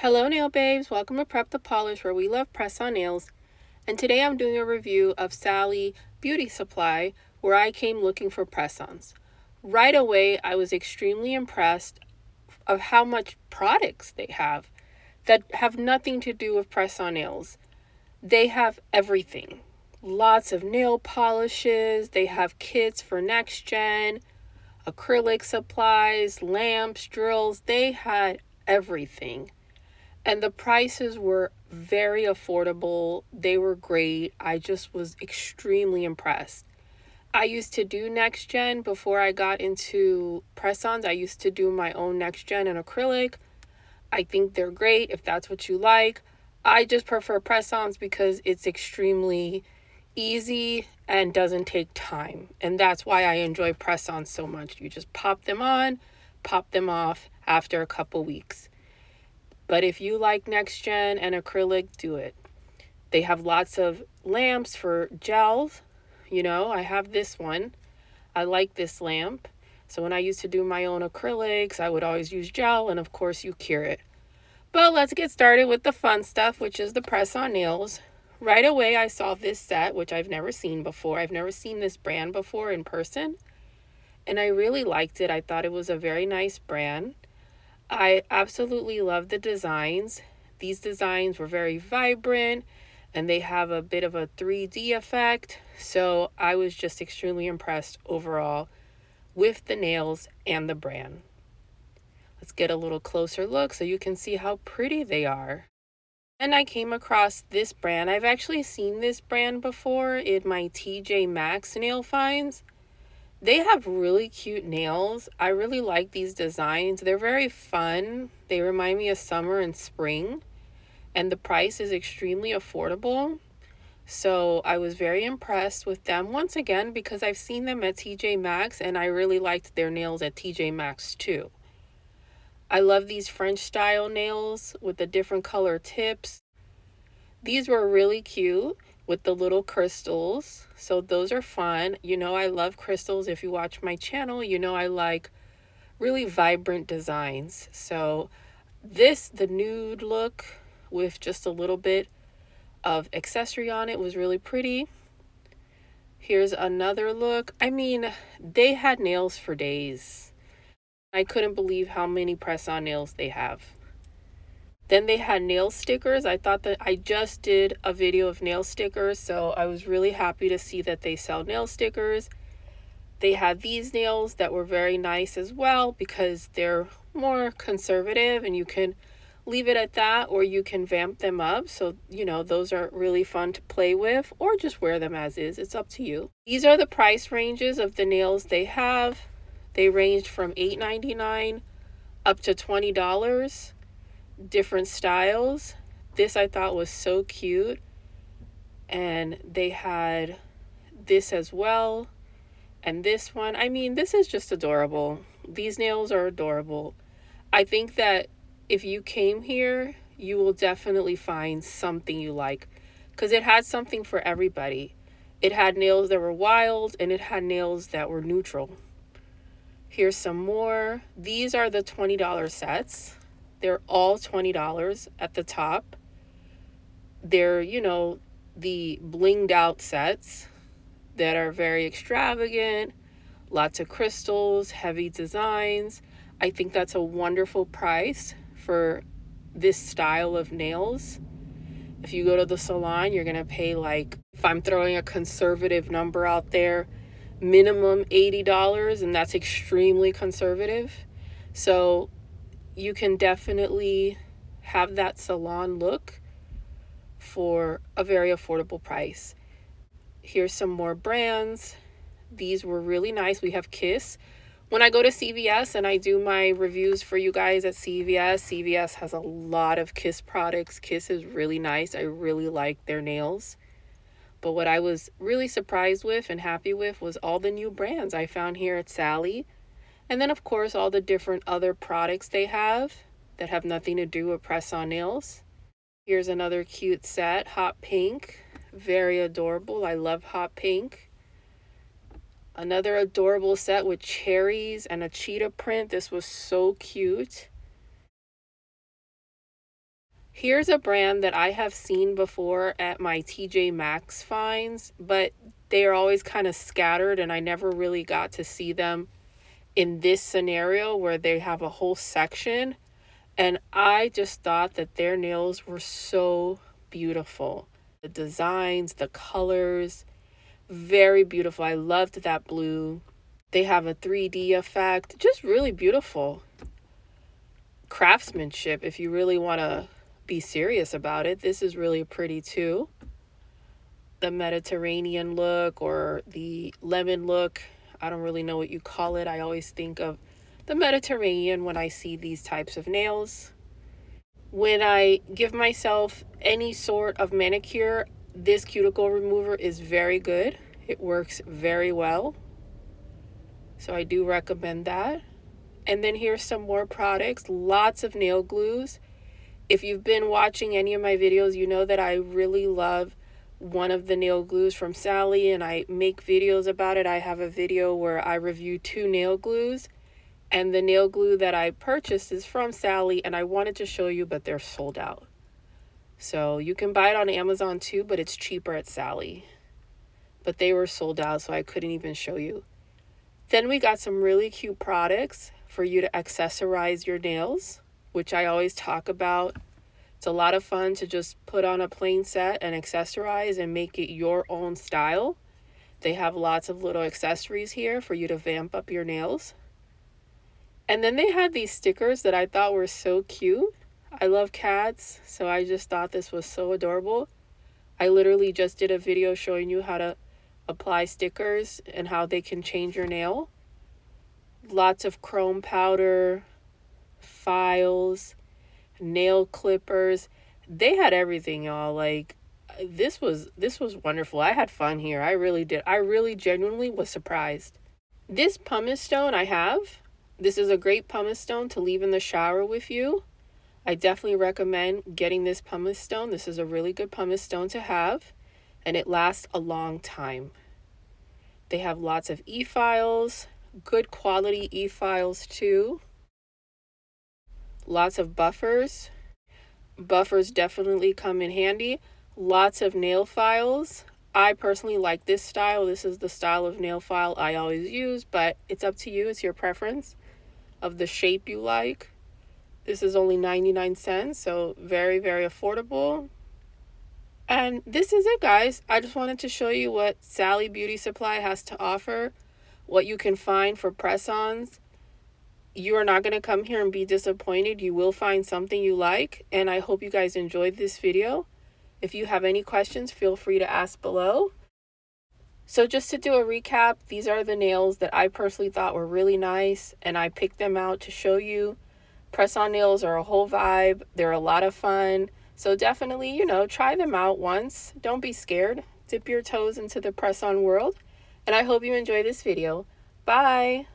Hello nail babes, welcome to Prep the Polish where we love press on nails, and today I'm doing a review of Sally Beauty Supply where I came looking for press-ons. Right away I was extremely impressed of how much products they have that have nothing to do with press on nails. They have everything. Lots of nail polishes, they have kits for next gen, acrylic supplies, lamps, drills, they had everything. And the prices were very affordable. They were great. I just was extremely impressed. I used to do next gen before I got into press-ons. I used to do my own next gen in acrylic. I think they're great if that's what you like. I just prefer press-ons because it's extremely easy and doesn't take time. And that's why I enjoy press-ons so much. You just pop them on, pop them off after a couple weeks. But if you like next gen and acrylic, do it. They have lots of lamps for gels. I have this one. I like this lamp. So when I used to do my own acrylics, I would always use gel, and of course you cure it. But let's get started with the fun stuff, which is the press-on nails. Right away, I saw this set, which I've never seen before. I've never seen this brand before in person, and I really liked it. I thought it was a very nice brand. I absolutely love the designs. These designs were very vibrant and they have a bit of a 3D effect. So I was just extremely impressed overall with the nails and the brand. Let's get a little closer look so you can see how pretty they are. And I came across this brand. I've actually seen this brand before in my TJ Maxx nail finds. They have really cute nails. I really like these designs. They're very fun. They remind me of summer and spring. And the price is extremely affordable. So I was very impressed with them once again because I've seen them at TJ Maxx and I really liked their nails at TJ Maxx too. I love these French style nails with the different color tips. These were really cute with the little crystals. So those are fun. I love crystals. If you watch my channel, I like really vibrant designs. So the nude look with just a little bit of accessory on it was really pretty. Here's another look. I mean, they had nails for days. I couldn't believe how many press-on nails they have. Then they had nail stickers. I thought that I just did a video of nail stickers, so I was really happy to see that they sell nail stickers. They had these nails that were very nice as well because they're more conservative and you can leave it at that or you can vamp them up. So, those are really fun to play with or just wear them as is. It's up to you. These are the price ranges of the nails they have. They ranged from $8.99 up to $20. Different styles. This I thought was so cute, and they had this as well, and this one. I mean, this is just adorable. These nails are adorable. I think that if you came here, you will definitely find something you like because it had something for everybody. It had nails that were wild and it had nails that were neutral. Here's some more. These are the $20 sets. They're all $20 at the top. They're, the blinged out sets that are very extravagant, lots of crystals, heavy designs. I think that's a wonderful price for this style of nails. If you go to the salon, you're going to pay if I'm throwing a conservative number out there, minimum $80, and that's extremely conservative. So you can definitely have that salon look for a very affordable price. Here's some more brands. These were really nice. We have Kiss. When I go to CVS and I do my reviews for you guys at CVS has a lot of Kiss products. Kiss is really nice. I really like their nails. But what I was really surprised with and happy with was all the new brands I found here at Sally. And then, of course, all the different other products they have that have nothing to do with press-on nails. Here's another cute set, hot pink. Very adorable. I love hot pink. Another adorable set with cherries and a cheetah print. This was so cute. Here's a brand that I have seen before at my TJ Maxx finds, but they are always kind of scattered and I never really got to see them in this scenario where they have a whole section. And I just thought that their nails were so beautiful. The designs, the colors, very beautiful. I loved that blue. They have a 3D effect, just really beautiful. Craftsmanship, if you really want to be serious about it. This is really pretty too. The Mediterranean look or the lemon look, I don't really know what you call it. I always think of the Mediterranean when I see these types of nails. When I give myself any sort of manicure, this cuticle remover is very good. It works very well. So I do recommend that. And then here's some more products, lots of nail glues. If you've been watching any of my videos, you know that I really love one of the nail glues from Sally, and I make videos about it. I have a video where I review 2 nail glues, and the nail glue that I purchased is from Sally, and I wanted to show you, but they're sold out. So you can buy it on Amazon too, but it's cheaper at Sally. But they were sold out, so I couldn't even show you. Then we got some really cute products for you to accessorize your nails, which I always talk about. It's a lot of fun to just put on a plain set and accessorize and make it your own style. They have lots of little accessories here for you to vamp up your nails. And then they had these stickers that I thought were so cute. I love cats, so I just thought this was so adorable. I literally just did a video showing you how to apply stickers and how they can change your nail. Lots of chrome powder, files, nail clippers. They had everything, y'all. Like this was wonderful. I had fun here. I really did. I really genuinely was surprised. This pumice stone I have. This is a great pumice stone to leave in the shower with you. I definitely recommend getting this pumice stone. This is a really good pumice stone to have, and it lasts a long time. They have lots of e-files, good quality e-files too. Lots of buffers. Buffers definitely come in handy. Lots of nail files. I personally like this style. This is the style of nail file I always use, but it's up to you. It's your preference of the shape you like. This is only 99 cents, so very, very affordable. And this is it, guys. I just wanted to show you what Sally Beauty Supply has to offer, what you can find for press-ons. You are not going to come here and be disappointed. You will find something you like, and I hope you guys enjoyed this video. If you have any questions, feel free to ask below. So just to do a recap, these are the nails that I personally thought were really nice, and I picked them out to show you. Press-on nails are a whole vibe. They're a lot of fun. So definitely, try them out once. Don't be scared. Dip your toes into the press-on world. And I hope you enjoy this video. Bye!